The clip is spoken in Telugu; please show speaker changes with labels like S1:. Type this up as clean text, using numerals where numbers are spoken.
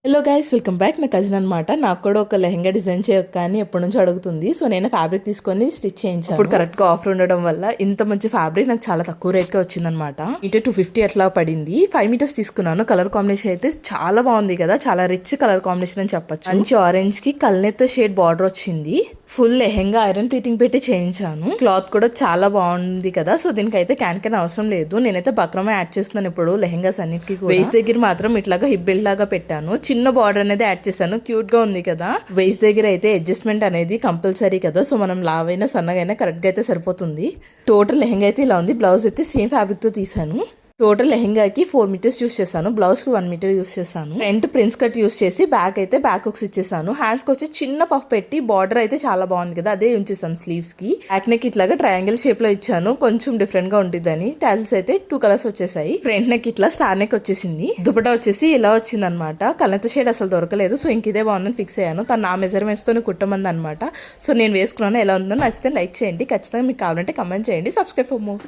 S1: Hello guys, welcome back. నా కజిన్ అనమాట. నాకు కూడా ఒక లెహంగా డిజైన్ చేయొక్క అని ఎప్పటి నుంచో అడుగుతుంది. సో నేను ఫ్యాబ్రిక్ తీసుకొని స్టిచ్ చేయించాను. ఇప్పుడు కరెక్ట్ గా ఆఫర్ ఉండడం వల్ల ఇంత మంచి ఫ్యాబ్రిక్ నాకు చాలా తక్కువ రేట్ కి వచ్చిందనమాట. మీటర్ 250 అట్లా పడింది. 5 మీటర్స్ తీసుకున్నాను. కలర్ కాంబినేషన్ అయితే చాలా బాగుంది కదా, చాలా రిచ్ కలర్ కాంబినేషన్ అని చెప్పొచ్చు. మంచి ఆరెంజ్ కి కల్నేత షేడ్ బార్డర్ వచ్చింది. ఫుల్ లెహంగా ఐరన్ ప్లీటింగ్ పెట్టి చేయించాను. క్లాత్ కూడా చాలా బాగుంది కదా. సో దీనికైతే క్యాన్ అవసరం లేదు. నేనైతే బక్రమే యాడ్ చేస్తున్నాను ఇప్పుడు లెహంగాస్ అన్నిటికీ. వేస్ట్ దగ్గర మాత్రం ఇట్లాగా హిప్ బెల్ట్ లాగా పెట్టాను. చిన్న బార్డర్ అనేది యాడ్ చేశాను. క్యూట్ గా ఉంది కదా. వేస్ట్ దగ్గర అయితే అడ్జస్ట్మెంట్ అనేది కంపల్సరీ కదా. సో మనం లావైనా సన్నగైనా కరెక్ట్ గా అయితే సరిపోతుంది. టోటల్ లెహంగా అయితే ఇలా ఉంది. బ్లౌజ్ అయితే సేమ్ ఫ్యాబ్రిక్ తో తీసాను. టోటల్ లెహంగాకి 4 మీటర్స్ యూస్ చేశాను. బ్లౌజ్ కి 1 మీటర్ యూస్ చేశాను. ఫ్రంట్ ప్రిన్స్ కట్ యూస్ చేసి బ్యాక్ అయితే బ్యాక్ హుక్స్ ఇచ్చేసాను. హ్యాండ్స్ కి వచ్చి చిన్న పఫ్ పెట్టి బార్డర్ అయితే చాలా బాగుంది కదా, అదే ఉంచేసాను స్లీవ్స్ కి. బ్యాక్ నెక్ ఇట్లాగా ట్రయాంగిల్ షేప్ లో ఇచ్చాను. కొంచెం డిఫరెంట్ గా ఉంటుందని. టాజిల్స్ అయితే 2 కలర్స్ వచ్చేసాయి. ఫ్రంట్ నెక్ ఇట్లా స్టార్ నెక్ వచ్చేసింది. దుపట్టా వచ్చేసి ఇలా వచ్చింది అనమాట. కలత షేడ్ అసలు దొరకలేదు. సో ఇంక ఇదే బాగుందని ఫిక్స్ అయ్యాను. తను నా మెజర్మెంట్స్ తో కుట్టమంది అనమాట. సో నేను వేసుకున్నాను. ఎలా ఉందో నచ్చితే లైక్ చేయండి. ఖచ్చితంగా మీకు కావాలంటే కమెంట్ చేయండి. Subscribe for more.